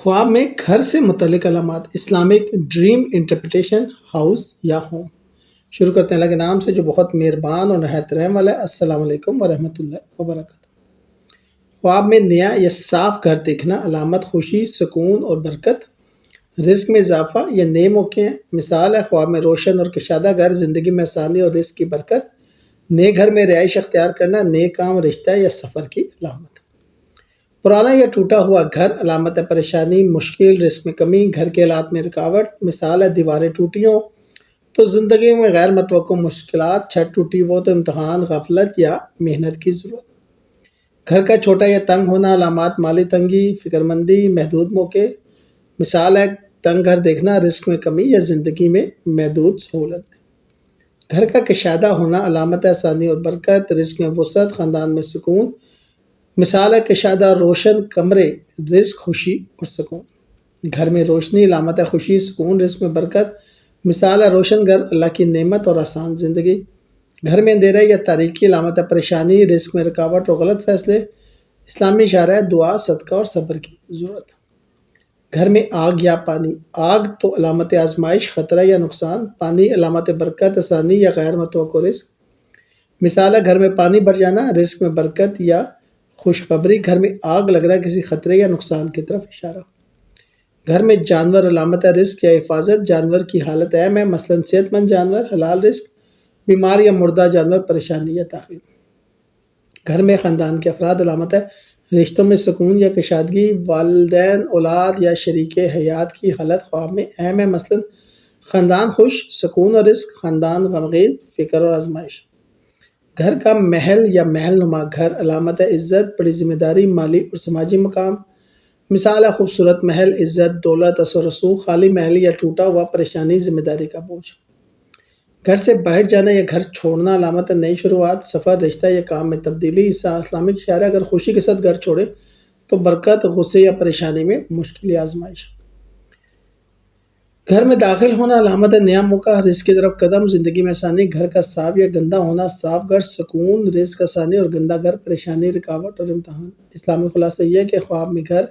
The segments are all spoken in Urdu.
خواب میں گھر سے متعلق علامات، اسلامک ڈریم انٹرپریٹیشن، ہاؤس یا ہوم۔ شروع کرتے ہیں اللہ کے نام سے جو بہت مہربان اور نہایت رحم والا ہے۔ السلام علیکم ورحمۃ اللہ وبرکاتہ۔ خواب میں نیا یا صاف گھر دیکھنا علامت خوشی، سکون اور برکت، رزق میں اضافہ یا نئے موقع ہیں۔ مثال ہے خواب میں روشن اور کشادہ گھر زندگی میں آسانی اور رزق کی برکت، نئے گھر میں رہائش اختیار کرنا، نئے کام، رشتہ یا سفر کی علامت۔ پرانا یا ٹوٹا ہوا گھر علامت ہے پریشانی، مشکل، رزق میں کمی، گھر کے حالات میں رکاوٹ۔ مثال ہے دیواریں ٹوٹی ہوں تو زندگی میں غیر متوقع مشکلات، چھت ٹوٹی ہو تو امتحان، غفلت یا محنت کی ضرورت۔ گھر کا چھوٹا یا تنگ ہونا علامات مالی تنگی، فکر مندی، محدود موقع۔ مثال ہے تنگ گھر دیکھنا، رزق میں کمی یا زندگی میں محدود سہولت۔ گھر کا کشادہ ہونا علامت ہے آسانی اور برکت، رزق میں وسعت، خاندان میں سکون۔ مثال ہے کشادہ روشن کمرے، رزق، خوشی اور سکون۔ گھر میں روشنی علامت ہے خوشی، سکون، رزق میں برکت۔ مثال ہے روشن گھر، اللہ کی نعمت اور آسان زندگی۔ گھر میں اندھیرا یا تاریکی علامت ہے پریشانی، رزق میں رکاوٹ اور غلط فیصلے۔ اسلامی اشارہ ہے دعا، صدقہ اور صبر کی ضرورت۔ گھر میں آگ یا پانی، آگ تو علامت آزمائش، خطرہ یا نقصان، پانی علامت برکت، آسانی یا غیر متوقع رزق۔ مثال ہے گھر میں پانی بھر جانا، رزق میں برکت یا خوشخبری، گھر میں آگ لگنا کسی خطرے یا نقصان کی طرف اشارہ۔ گھر میں جانور علامت ہے رزق یا حفاظت، جانور کی حالت اہم ہے، مثلاً صحت مند جانور، حلال رزق، بیمار یا مردہ جانور، پریشانی یا تاخیر۔ گھر میں خاندان کے افراد علامت ہے رشتوں میں سکون یا کشادگی، والدین، اولاد یا شریک حیات کی حالت خواب میں اہم ہے، مثلاً خاندان خوش، سکون اور رزق، خاندان غمگین، فکر اور آزمائش۔ گھر کا محل یا محل نما گھر علامت ہے عزت، بڑی ذمہ داری، مالی اور سماجی مقام۔ مثال ہے خوبصورت محل، عزت، دولت، اثر و رسوخ، خالی محل یا ٹوٹا ہوا، پریشانی، ذمہ داری کا بوجھ۔ گھر سے باہر جانا یا گھر چھوڑنا علامت ہے نئی شروعات، سفر، رشتہ یا کام میں تبدیلی۔ اسلامک اشارہ اگر خوشی کے ساتھ گھر چھوڑے تو برکت، غصے یا پریشانی میں مشکل یا آزمائش۔ گھر میں داخل ہونا علامت ہے نیا موقع، رزق کی طرف قدم، زندگی میں آسانی۔ گھر کا صاف یا گندا ہونا، صاف گھر سکون، رزق آسانی اور گندا گھر پریشانی، رکاوٹ اور امتحان۔ اسلامی خلاصہ یہ ہے کہ خواب میں گھر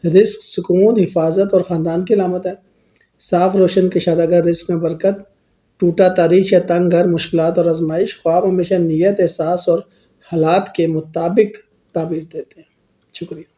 رزق، سکون، حفاظت اور خاندان کی علامت ہے۔ صاف روشن کشادہ گھر رزق میں برکت، ٹوٹا تاریخ یا تنگ گھر مشکلات اور آزمائش۔ خواب ہمیشہ نیت، احساس اور حالات کے مطابق تعبیر دیتے ہیں۔ شکریہ۔